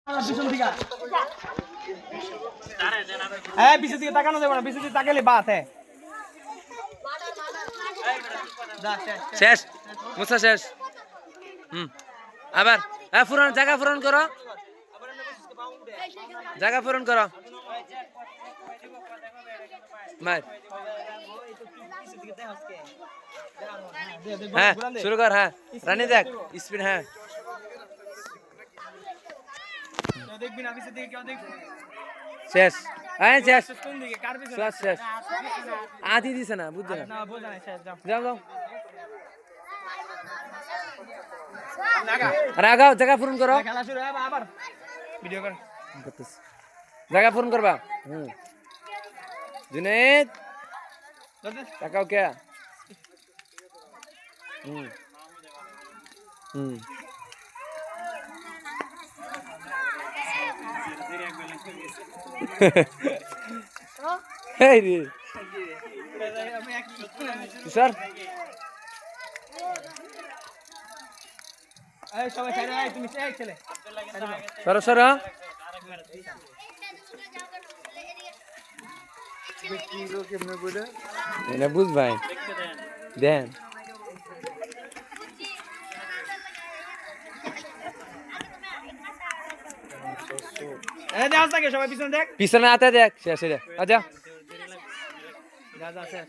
পিছন দিকে পিছন দিকে তাকানো যাবে না, পিছন দিকে তাকালে বাত হ্যাঁ। শেষ মুসা শেষ। আবার ফুরন জায়গা ফুরন করো, জায়গা ফুরন করো। মার হ্যাঁ শুরু কর। হ্যাঁ রানী দেখ স্পিড। হ্যাঁ দেখবি না, পিছন দিকে কেউ দেখবি শেষ। হ্যাঁ শেষ কোন দিকে কার পিছনে শেষ শেষ। আদি দিছে না বুঝছো না। না বোঝা নাই, শেষ যাও যাও যাও লাগা রাগাও, জায়গা পূরণ করো। খেলা শুরু হবে আবার ভিডিও কর জায়গা পূরণ করবা। জুনেদ তাকাও কে। এই রে স্যার এই সবাই সাইডে আয়, তুমি এই ছেলে সরো সরো। এটা বুঝ ভাই দেন এই দেখ থাকে সবাই পিছনে দেখ, পিছনে আতে দেখ। শেষ রে আচ্ছা যা যা শেষ।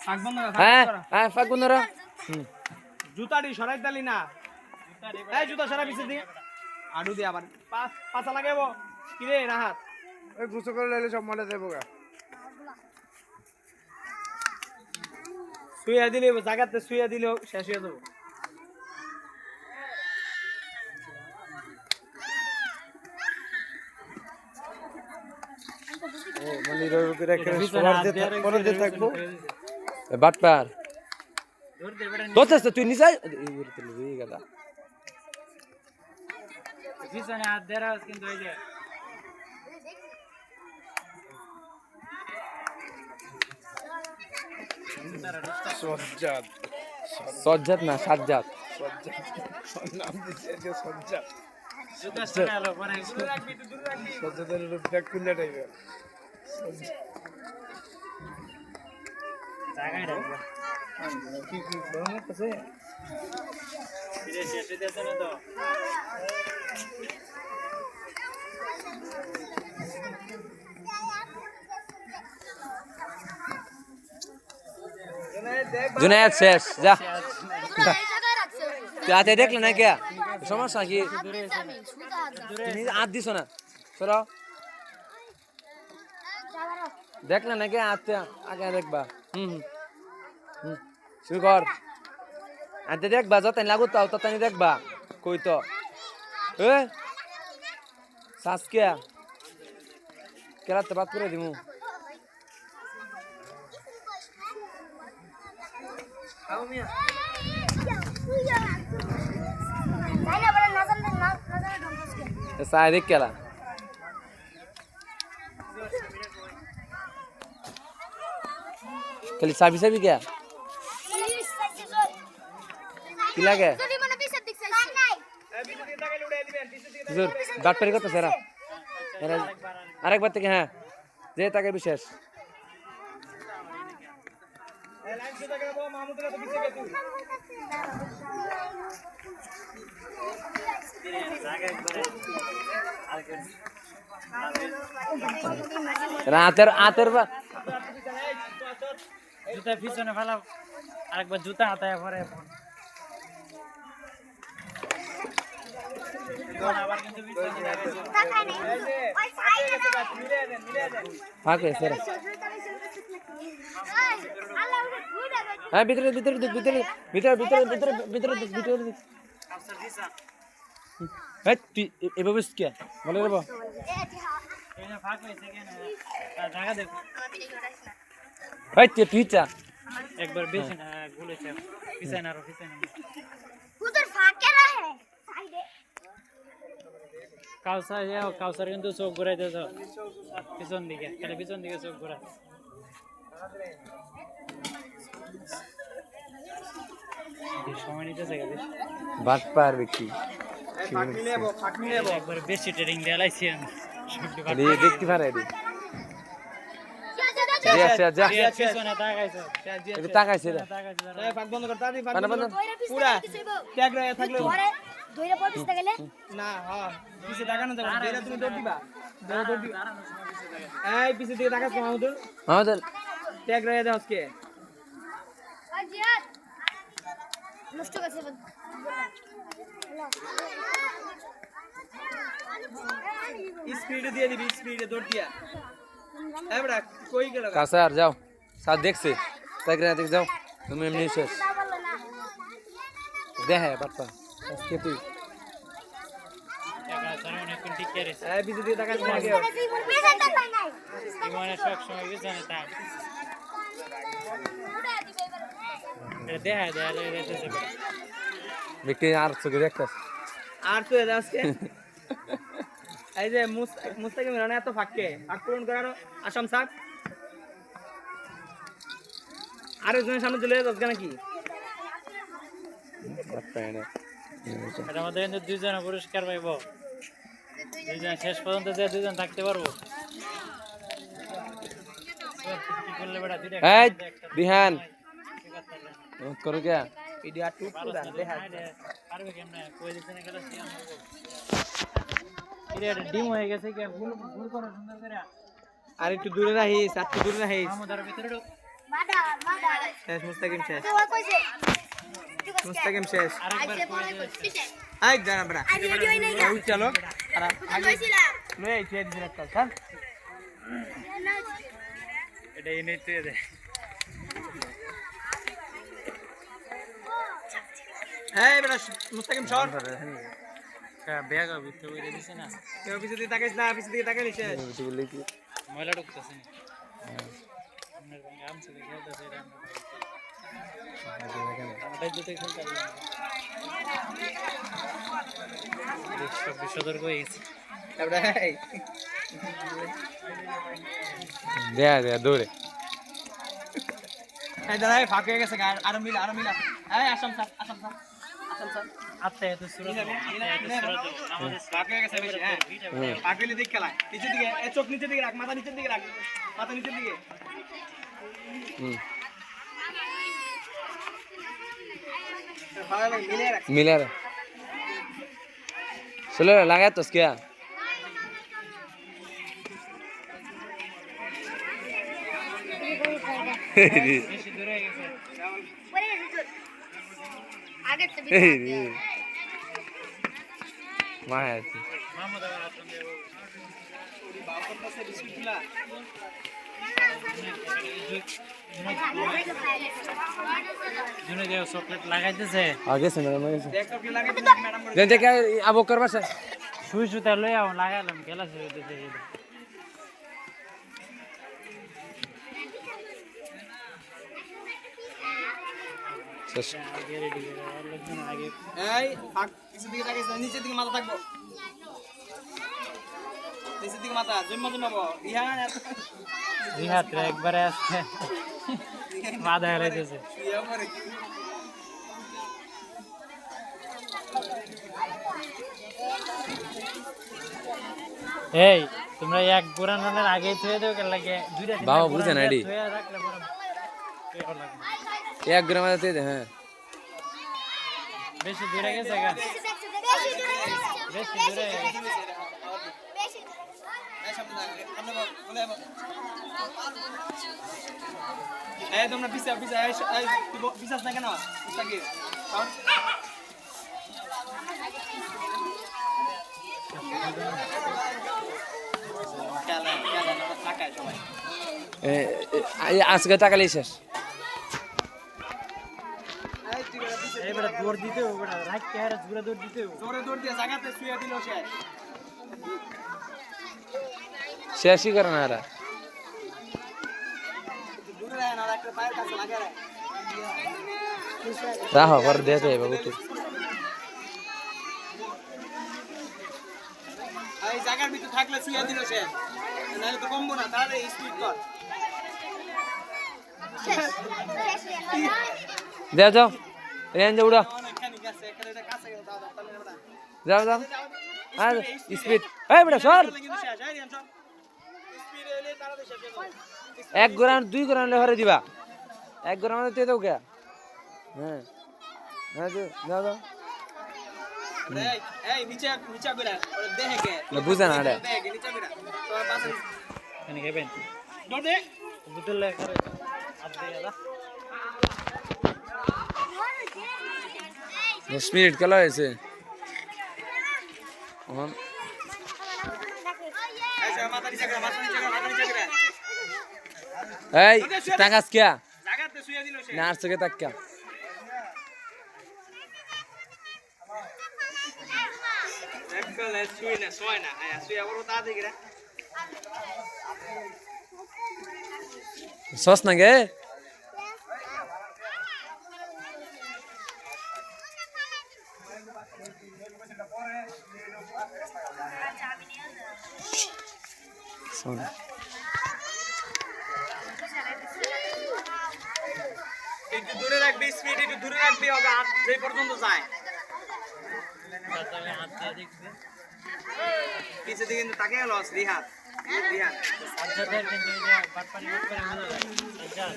ফাঁক বন্ধ কর, হ্যাঁ ফাঁক বন্ধ কর। হ্যাঁ ফাঁক বন্ধুরা। জুতাটি সরাই দালি না, এই জুতা সরা পিছন দিকে আডু দে আবার পাছা লাগাবো কি রে রাহাত। ওই গুছো করে লাইলে সব মাঠে দেবো গা। শুয়ে দিলে জায়গাতে শুয়ে দিলেও শেষ হয়ে যাবো। ও মানে রবিকে রেখে সবার যে থাকবো। বাটপার ধরতেছ তুই নিচাই গাদা। পিছনে হাত দেরা কিন্তু এই যে সজ্জাদ সজ্জাদ না সাজ্জাদ। নাম দিচ্ছে যে সজ্জাদ। জুতা সরালো পরে সজ্জাদের ব্যাগ খুললে টাইপের জায়গায় রাখবো কি কি গরম আছে। এটা শেষ হয়ে যাচ্ছে না তো। জুনায়েদ শেষ যা। তুই আতে দেখলে না কে সমস্যা কি তুমি হাত দিছ না সরাও। দেখলে না কে আতে আগে দেখবা। শুরু কর। আতে দেখবা যতই লাগু তাও ততই দেখবা কই তো এ শ্বাস কে কেরাতে বাত করে দিমু। সাইদিক কেলা খালি সাবি সাবি কে কি লাগে বাটপারি কত সেরা আরেকবার থেকে। হ্যাঁ যে তাকে বিশেষ রাতের আতের জুতা পিছনে ফেলাও, আরেকবার জুতা হাতায় পরে ফাঁকে সেরা। হ্যাঁ ভিতরে ভিতরে দিক ভিতরে ভিতরে ভিতরে ভিতরে ভিতরে দিক ভিতরে দিক। হ্যাঁ তুই এভাবে কে বলে রে বা ফাঁক হয়েছে কেন জায়গা দেখো। হ্যাঁ তুই চা একবার বেশি না গুলেছে পিছনে আরো পিছনে উধর ফাঁকে রাখে সাইডে কাউসার কিন্তু চোখ ঘুরাই দিয়েছ পিছন দিকে, খালি পিছন দিকে চোখ ঘুরা। সময় নিতেছে বাট পারবে কি ফাঁক মিলে যাবো, ফাঁক মিলে যাবো। একবার বেশি ট্রেনিং দিয়ে লাইছি আমি এডি দেখতে পারে এডি শেষ, যা শেষ, যা শেষ, শেষ, পিছনে তাকাইছো শেষ, শেষ, এডি শেষ। তাকাইছে রে তাকাইছো এই ফাঁক বন্ধ কর, তাড়াতাড়ি ফাঁক বানা, বন্ধ বানা। কর। পুরা ট্যাগ রয়ে থাকলে ধরে ধরে পর পিছতে গেলে না, হ্যাঁ, পিছে তাকানো যাবে না। যেটা তুমি দৌড় দিবা, যেটা দৌড় দিবা। এই পিছে দিকে তাকাস না মাহমুদুল। আমাদের ট্যাগ রয়ে যাও আজকে। আর জিয়াদ নষ্ট করছে স্পিডে দিয়ে দিবি, স্পিডে দৌড় দিয়া। এই বেটা, কই গেল গা? কাছে আর যাও সাথ দেখছে তাকে দেখ যাও তুমি এমনি শেষ দেখে বাচ্চা আজকে তুই অনেকক্ষণ ঠিক করে এই পিছে দিকে তাকাস না কেউ। পেছনটা পাই নাই ইমানে সব সময় পিছনে তাক দেখা যাইতেছে দেখতে আর চোখে দেখতাস আর তো এটা আজকে এই যে মুস্তাকিম রানা এত ফাঁককে ফাঁক পূরণ করার আসাম সাক আরেকজনের সামনে চলে যাচ্ছে নাকি? এটার মধ্যে কিন্তু দুইজনে পুরস্কার পাইব দুইজন শেষ পর্যন্ত যে দুইজন থাকতে পারবো কি করলে বেটা দুইটা এই বিহান করো কে ভিডিও আর টুক পুরা দেখা পারবে কেমনে কই দিছেন গেল সিয়াম এটা ডিম হয়ে গেছে কি ভুল ভুল করো সুন্দর করে আর একটু দূরে রাখিস, আর একটু দূরে রাখিস। মামুদার ভিতরে ঢুক মাডা মাডা শেষ, মুস্তাকিম শেষ, তো কইছে মুস্তাকিম শেষ। আরেকবার কই দে এই দাঁড়া বেটা, আই রেডি হই নাই ওই চলো আর আগে কইছিলাম লয়ে এই দিন একটা স্যার। এটা এনে তুই দে এই বেটা, মুস্তাকিম সর। ব্যাগ ভিতরে কই দিছে না কেউ পিছে দিকে তাকাইস না, পিছে দিকে তাকাইলি শেষ। ময়লা ঢুকতেছে না আপনার গাম থেকে খেলতেছে এটা আমাদের দুটো খেলতে হবে সব সতর্ক হয়ে গেছে এবারে এই দেয়া দেয়া দৌড়ে এই দাঁড়া, এই ফাঁক হয়ে গেছে গা, আরো মিলা, আরো মিলা। এই Assam sir, Assam sir, Assam sir. আত্মা এত সুরত আমাদের ফাঁক হয়ে গেছে বেশি, হ্যাঁ। ফাঁক হইলে দিক খেলায়। নিচের দিকে, এই চোখ নিচের দিকে রাখ, মাথা নিচের দিকে রাখ, মাথা নিচের দিকে। ভালো লাগে, মিলিয়ে রাখ। মিলে রে চলো লাগাই তোস কে বেশি দূরে হয়ে গেছে পরে গেছে আগে তো মায়া আছে মামুদ আবার হাত দিয়ে বাবা করতেছে বিস্কুটগুলা। জুনে যে চকলেট লাগাইতেছে আগে সে ম্যাডাম গেছে দেখ তো কি লাগে, ম্যাডাম করে। দেখ দেখ আবো করবা সে সুই সুতা লই আও লাগালাম খেলা শুরু হইতেছে শেষ আগে রেডি করে আর লোকজন আগে এই ফাঁক নিচের দিকে তাকাইস না, নিচের দিকে মাথা থাকবো। নিচের দিকে মাথা, জন্ম জন্মাবো। বিহান এত- দুই হাত রে একবারে আসছে মাথা হেলাইতেছে শুয়ে পড়ে। এই তোমরা এক গোরান রানের আগে থুয়ে দেও কেন লাগে দুইটা তিনটা বাবা গোরান বুঝে না, দিয়ে এডি। থুয়ে রাখলে পরে পেও লাগবে। এক গ্রাম আছে দে হ্যাঁ বেশি দূরে গেছে গা বেশি দূরে এই সামনে দাঁড়া, সামনে বল, বলে বল। এই তোমরা পিছা পিছা, এই পিছাস না কেন? মুস্তাকিম, সর। খেলা, খেলা, আমরা তাকাই সবাই। আজকে টাকালেই শেষ এই তুই বেটা পিছে এই বেটা দৌড় দিতে হবে বেটা রাখ কে হারে জোরে দৌড় দিতে হবে জোরে দৌড় দিয়ে জায়গাতে শুয়ে দিল সে। শেষই করে না এরা দূরে রাখ না, একটা পায়ের কাছে লাগে রে। রাহো ঘর দিতে বাবু তুই এই জায়গার ভিতরে থাকলে শুয়ে দিল সে, নাহলে তো কমবো না। তাহলে স্পিড কর। দে যাও রেঞ্জ উড়া অনেকখানি গেছে, এখানে এটা কাছে গেল, দাও দাও, তাহলে বেটা যাও যাও আর স্পিড এই বেটা সর কিন্তু শেষ এই রিয়ান সর স্পিড এলে তাড়াতাড়ি শেষ হয়ে যাবে 1 গ্রাম 2 গ্রাম হরে দিবা 1 গ্রাম দিতে দাও কে হ্যাঁ হ্যাঁ যাও যাও এই এই নিচে নিচে কইরা দেখে কে না বুঝা না রে দেখে নিচে কইরা তোর পাশে এখানে খাবেন দৌড় দে দুটো লেগ করে হাত দিয়ে দাও 10 মিনিট খেলা হয়েছে এখন এই সব মাথা নিচে করা মাথা নিচে করা এই টাকাস কে জায়গাতে শুয়ে দিল সে না আর চোখে তাক্কা একলে শুয়ে না শোয় না হ্যাঁ শুয়ে আবার তা দেখি রে সস না গে শোন একটু দূরে রাখবি স্পিড একটু দূরে রাখবি হবে আর যেই পর্যন্ত যায় তাহলে হাত দিয়ে দেখবে পিছে দিকে কিন্তু তাকে লস রিহাত রিহাত সাজ্জাদের কিন্তু এই যে বাটপানি বোঝা যায় সাজ্জাদ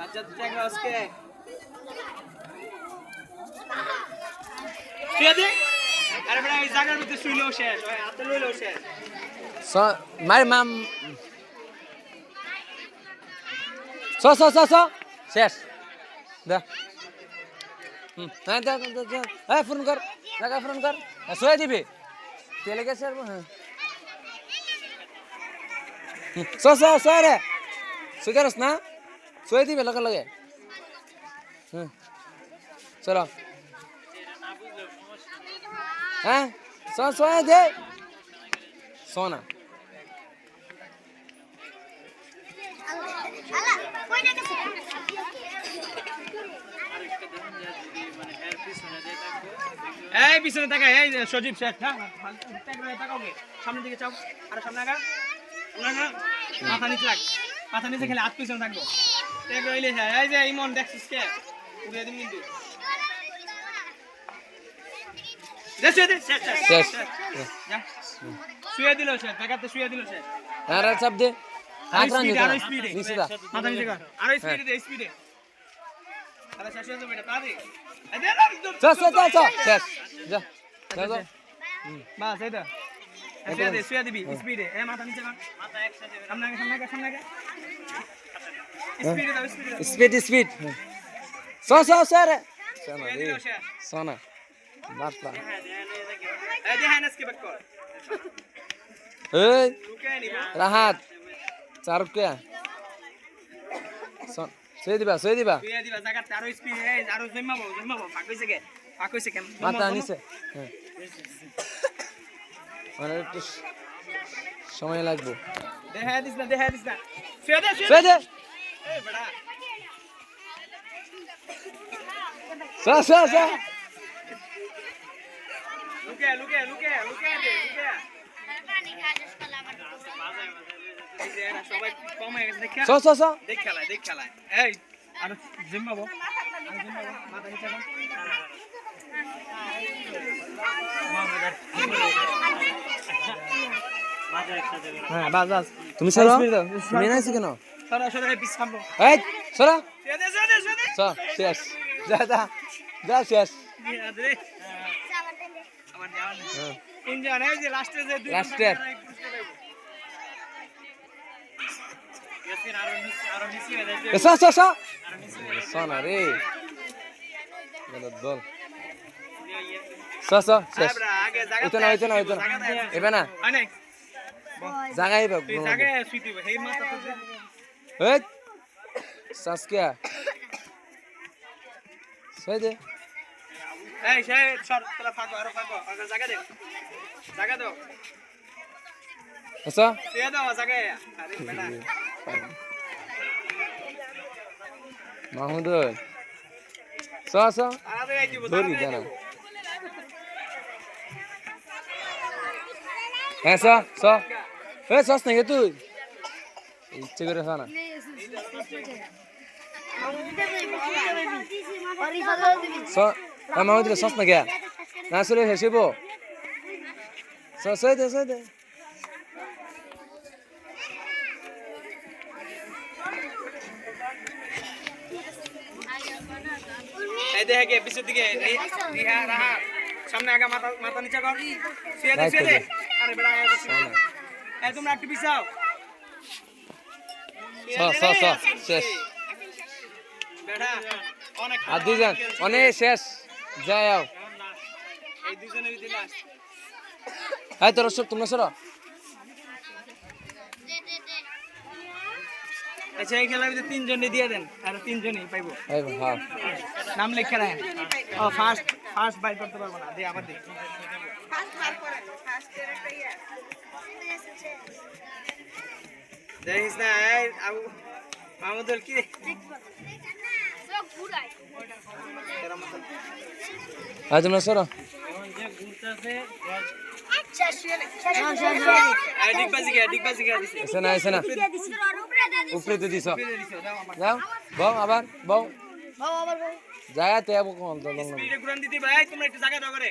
আচ্ছা চেক লস কে শুয়ে দে আরে বড় এই জায়গার মধ্যে শুইলেও শেষ ওই হাতে লইলেও শেষ মার মাম স শেষ দা হ্যাঁ দা হ্যাঁ ফোন কর জায়গা ফোন কর শুয়ে দিবি তেলে গেছে হ্যাঁ স রে সুগারস না শুয়ে দিবি লগে লগে হুম চলো হ্যাঁ শুয়ে দে সোনা আলা কই না গেছে এই পিছনে তাকা এই সজীব শেখ হ্যাঁ তাকাও কে সামনের দিকে চাও আর সামনে আগা না মাথা নিচে লাগ মাথা নিচে খেলে হাত পিছনে থাকবো টেক রইলে হ্যাঁ এই যে ইমন দেখছিস কে উড়িয়ে দিন কিন্তু শেষ শুয়ে দিল সে বেকাতে শুয়ে দিল সে হ্যাঁ রে চাপ দে আরো আঁকড়া স্পিডে নিতে আরো স্পিডে নিচে দা মাথা নিচে কর আরো স্পিডে দে স্পিডে আরে শেষ হয়ে যাবে এটা তাড়াতাড়ি এই দে শেষ যা যা বাস এই তো শুয়ে দিবি স্পিডে এ মাথা নিচে কর মাথা একসাথে সামনে আগে স্পিডে দাও স্পিডে স্পিড রে সোনা শুয়ে রে দিল সে সোনা বাপলা এই দে হ্যান্ডস কে ব্যাক কর এই লুকে নিব রাহাত চারুকে সোন শুয়ে দিবা শুয়ে দিবা জায়গাতে আরো স্পিডে এই আরো জমাবো ফাঁক হইছে কেন মাথা নিচে হ্যাঁ মানে একটু সময় লাগবে দেখা দিস না শুয়ে দে শুয়ে দে এই বড়া স লুকে দে পানি খাজস কলা আমার এই যে এরা সবাই কম হয়ে গেছে দেখা স দেখ খেলায় এই আর জিম্বাবো মাথা নিচে কর মাঝে একসাথে হ্যাঁ বাস তুমি সরো তুমি নাইছো কেন সরা পিছ সামবো এই সরো শুয়ে দে শেষ যা শেষ আদরে আমার যাওয়া নেই ইঞ্জিন এই যে লাস্টে যে দুই লাস্টে। ইয়াসিন আরো নিচে হয়ে যাচ্ছে স সোনা রে বল শেষ আগে জায়গা হইতো না এবে না অনেক জায়গায় তুই জায়গায় শুইতে হেই মাথা তো এই সাসকিয়া শুয়ে দে এই সে সর তোরা ফাঁকো আগে জায়গা দাও আচ্ছা শুয়ে দাও জায়গায় আরে বেটা মাহমুদ স তাড়াতাড়ি আই দিব ধরি জানা হ্যাঁ সস নাকি তুই ইচ্ছে করে খানা অরি ফাদা দিবি মাহমুদ সস নাকি না চলে হেসিব সই দে সই দে এই দেখে পিছের দিকে রিহা রাহা সামনে আগা মাথা মাথা নিচে কর শুয়ে দে আরে বেড়া আয় বসে এই তোমরা একটু পিছাও শেষ বেড়া অনেক আর দুইজন অনেক শেষ যাই আও এই দুজনের ভিতরে লাস্ট এই তোর সব তোমরা সরো আচ্ছা এই খেলার ভিতরে তিনজনই দিয়ে দেন আর তিনজনই পাইবো এই হ্যাঁ নাম লেখা রাখেন ও ফার্স্ট বাইট করতে পারবো না দে আবার দে দেখিস না এই আবু মাহমুদুল কি এই তোমরা সরো এখন যে ঘুরতেছে এই ডিগবাজি গিয়া দিছে এসে না উপরে তো দিছ দিছে দাও আমার যাও বউ আবার বউ জায়গা তে আবো কোন তো স্পিডে ঘুরান দিতে ভাই তোমরা একটু জায়গা দাও করে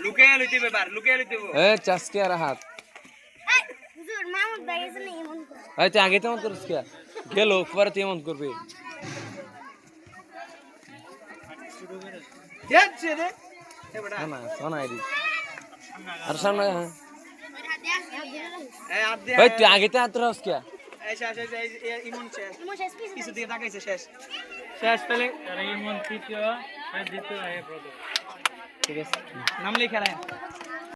লুকে লইতে লইতে এ চাসকে আর হাত এই তুই আগে তেমন করিস কে গেল পরে তেমন করবি যাচ্ছে রে এ বড়া না শোনা এদি আর সামনে হ্যাঁ এই হাত দে এই তুই আগে তে হাত রাখস কে এই শেষ এই ইমন শেষ কিছু দিকে তাকাইছে শেষ পেলে তারা ইমন তৃতীয় আর দ্বিতীয় প্রথম ঠিক আছে নাম লেখা রাখেন